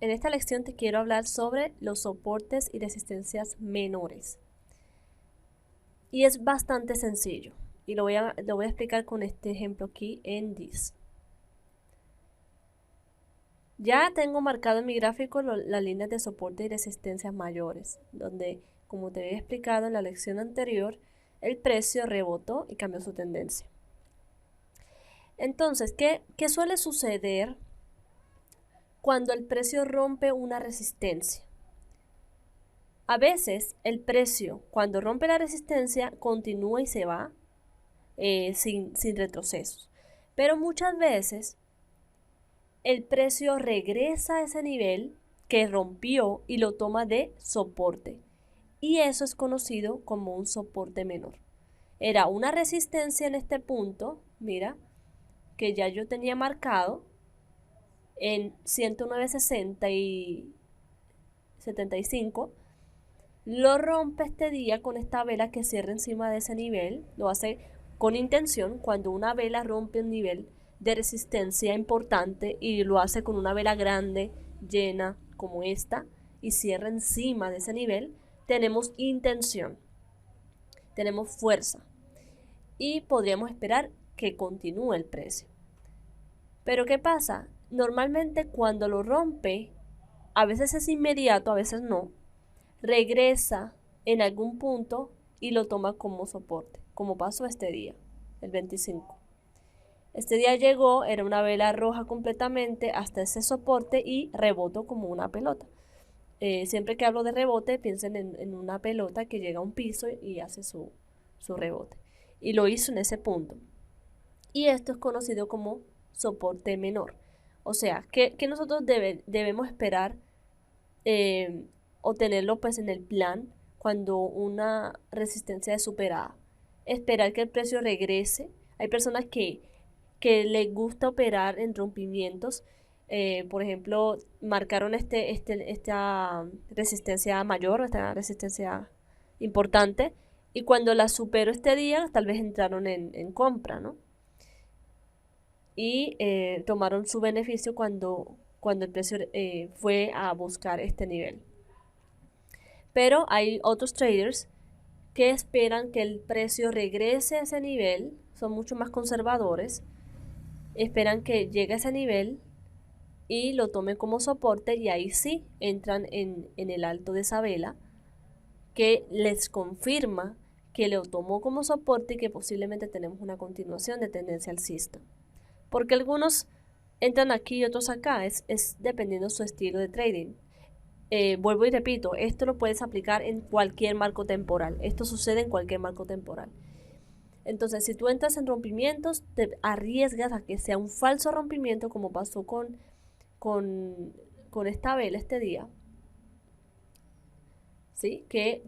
En esta lección te quiero hablar sobre los soportes y resistencias menores. Y es bastante sencillo. Y lo voy a explicar con este ejemplo aquí en DIS. Ya tengo marcado en mi gráfico las líneas de soporte y resistencias mayores, donde, como te había explicado en la lección anterior, el precio rebotó y cambió su tendencia. Entonces, ¿qué suele suceder cuando el precio rompe una resistencia? A veces el precio, cuando rompe la resistencia, continúa y se va sin retrocesos. Pero muchas veces el precio regresa a ese nivel que rompió y lo toma de soporte. Y eso es conocido como un soporte menor. Era una resistencia en este punto, mira, que ya yo tenía marcado en 109.60 y 75. Lo rompe este día con esta vela que cierra encima de ese nivel. Lo hace con intención cuando una vela rompe un nivel de resistencia importante y lo hace con una vela grande, llena como esta, y cierra encima de ese nivel. Tenemos intención, tenemos fuerza y podríamos esperar que continúe el precio. Pero ¿qué pasa? Normalmente cuando lo rompe, a veces es inmediato, a veces no, regresa en algún punto y lo toma como soporte, como pasó este día, el 25. Este día llegó, era una vela roja completamente hasta ese soporte y rebotó como una pelota. Siempre que hablo de rebote, piensen en una pelota que llega a un piso y hace su rebote. Y lo hizo en ese punto. Y esto es conocido como soporte menor. O sea, que nosotros debemos esperar o tenerlo pues en el plan cuando una resistencia es superada. Esperar que el precio regrese. Hay personas que les gusta operar en rompimientos. Por ejemplo, marcaron esta resistencia mayor, esta resistencia importante, y cuando la superó este día, tal vez entraron en compra, ¿no? Y tomaron su beneficio cuando el precio fue a buscar este nivel. Pero hay otros traders que esperan que el precio regrese a ese nivel, son mucho más conservadores, esperan que llegue a ese nivel y lo tomen como soporte y ahí sí entran en el alto de esa vela que les confirma que lo tomó como soporte y que posiblemente tenemos una continuación de tendencia alcista. Porque algunos entran aquí y otros acá, es dependiendo su estilo de trading. Vuelvo y repito, esto lo puedes aplicar en cualquier marco temporal. Esto sucede en cualquier marco temporal. Entonces, si tú entras en rompimientos, te arriesgas a que sea un falso rompimiento, como pasó con esta vela este día, ¿sí? Que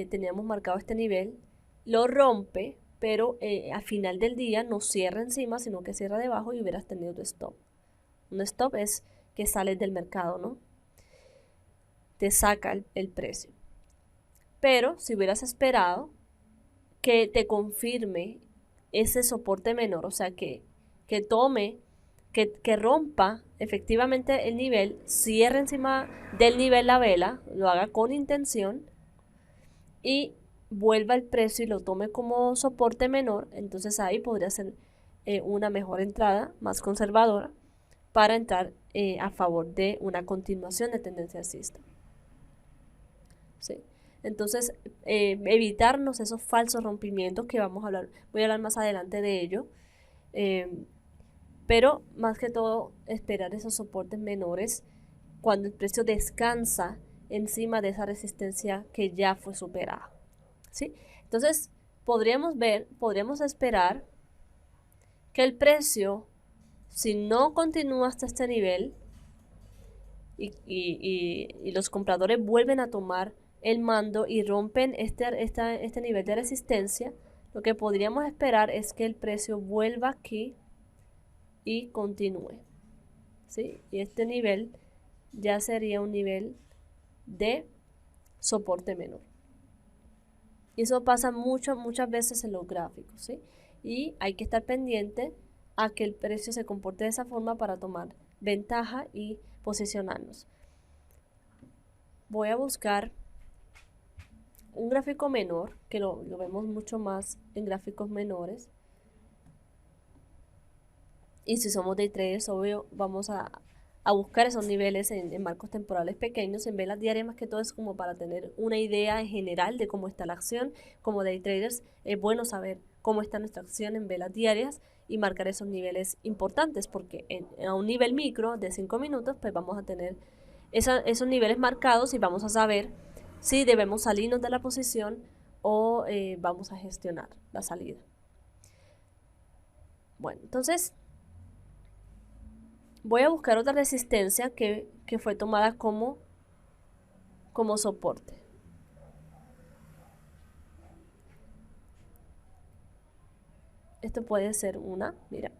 teníamos marcado este nivel, lo rompe, pero al final del día no cierra encima, sino que cierra debajo y hubieras tenido tu stop. Un stop es que sales del mercado, ¿no? Te saca el precio. Pero si hubieras esperado que te confirme ese soporte menor, o sea, que tome, que rompa efectivamente el nivel, cierre encima del nivel la vela, lo haga con intención y vuelva el precio y lo tome como soporte menor, entonces ahí podría ser una mejor entrada, más conservadora, para entrar a favor de una continuación de tendencia alcista. ¿Sí? Entonces, evitarnos esos falsos rompimientos que vamos a hablar, voy a hablar más adelante de ello, pero más que todo esperar esos soportes menores cuando el precio descansa encima de esa resistencia que ya fue superada. ¿Sí? Entonces, podríamos esperar que el precio, si no continúa hasta este nivel y los compradores vuelven a tomar el mando y rompen este nivel de resistencia, lo que podríamos esperar es que el precio vuelva aquí y continúe. ¿Sí? Y este nivel ya sería un nivel de soporte menor. Y eso pasa muchas veces en los gráficos, ¿sí? Y hay que estar pendiente a que el precio se comporte de esa forma para tomar ventaja y posicionarnos. voy a buscar un gráfico menor, que lo vemos mucho más en gráficos menores. Y si somos day traders, obvio, vamos a buscar esos niveles en marcos temporales pequeños. En velas diarias más que todo es como para tener una idea en general de cómo está la acción. Como day traders es bueno saber cómo está nuestra acción en velas diarias y marcar esos niveles importantes, porque a un nivel micro de 5 minutos pues vamos a tener esos niveles marcados y vamos a saber si debemos salirnos de la posición o vamos a gestionar la salida. Bueno, entonces voy a buscar otra resistencia que fue tomada como soporte. Esto puede ser una, mira.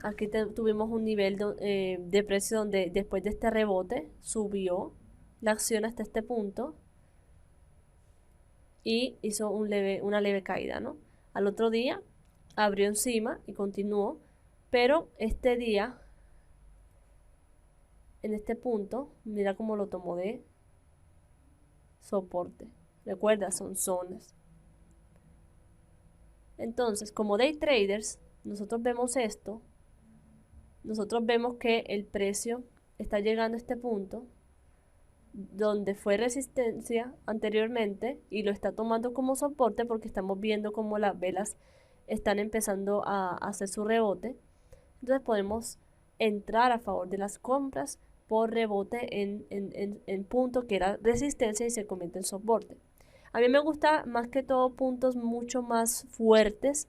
Aquí tuvimos un nivel de precio donde después de este rebote subió la acción hasta este punto y hizo una leve caída, ¿no? Al otro día abrió encima y continuó, pero este día, en este punto, mira cómo lo tomó de soporte. Recuerda, son zonas. Entonces, como day traders, nosotros vemos esto, nosotros vemos que el precio está llegando a este punto donde fue resistencia anteriormente y lo está tomando como soporte porque estamos viendo como las velas están empezando a hacer su rebote. Entonces podemos entrar a favor de las compras por rebote en punto que era resistencia y se convierte en soporte. A mí me gusta más que todo puntos mucho más fuertes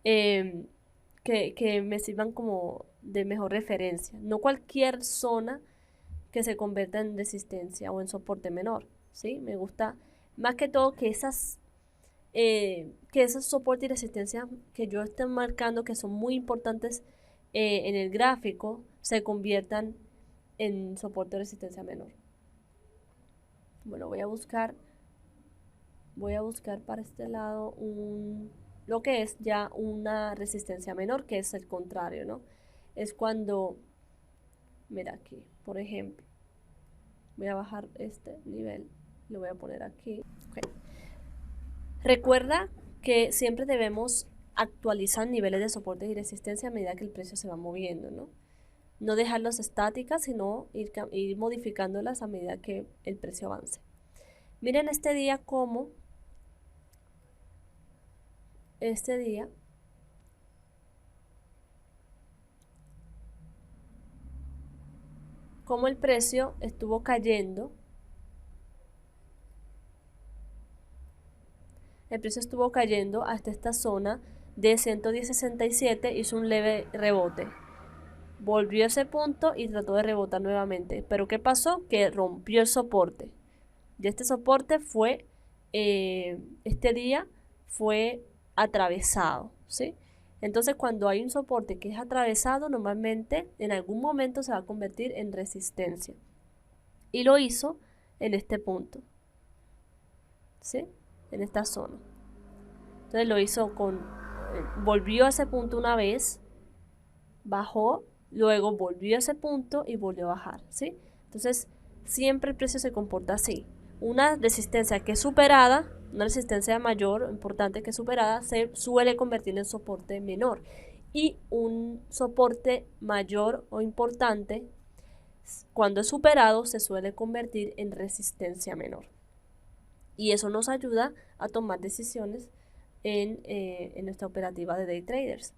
que me sirvan como de mejor referencia. No cualquier zona que se convierta en resistencia o en soporte menor, ¿sí? Me gusta más que todo que esos soporte y resistencia que yo esté marcando, que son muy importantes en el gráfico, se conviertan en soporte o resistencia menor. Bueno, voy a buscar para este lado lo que es ya una resistencia menor, que es el contrario, ¿no? Es cuando, mira aquí, por ejemplo, voy a bajar este nivel, lo voy a poner aquí. Okay. Recuerda que siempre debemos actualizar niveles de soporte y resistencia a medida que el precio se va moviendo, ¿no? No dejarlas estáticas, sino ir modificándolas a medida que el precio avance. Miren este día cómo el precio estuvo cayendo. El precio estuvo cayendo hasta esta zona de 110.67, hizo un leve rebote. Volvió a ese punto y trató de rebotar nuevamente. Pero ¿qué pasó? Que rompió el soporte. Y este soporte fue, este día fue atravesado, ¿sí? Entonces cuando hay un soporte que es atravesado, normalmente en algún momento se va a convertir en resistencia. Y lo hizo en este punto, ¿sí? En esta zona. Entonces lo hizo volvió a ese punto una vez, bajó, luego volvió a ese punto y volvió a bajar, ¿sí? Entonces siempre el precio se comporta así. Una resistencia que es superada, una resistencia mayor, importante que es superada, se suele convertir en soporte menor. Y un soporte mayor o importante, cuando es superado, se suele convertir en resistencia menor. Y eso nos ayuda a tomar decisiones en nuestra operativa de day traders.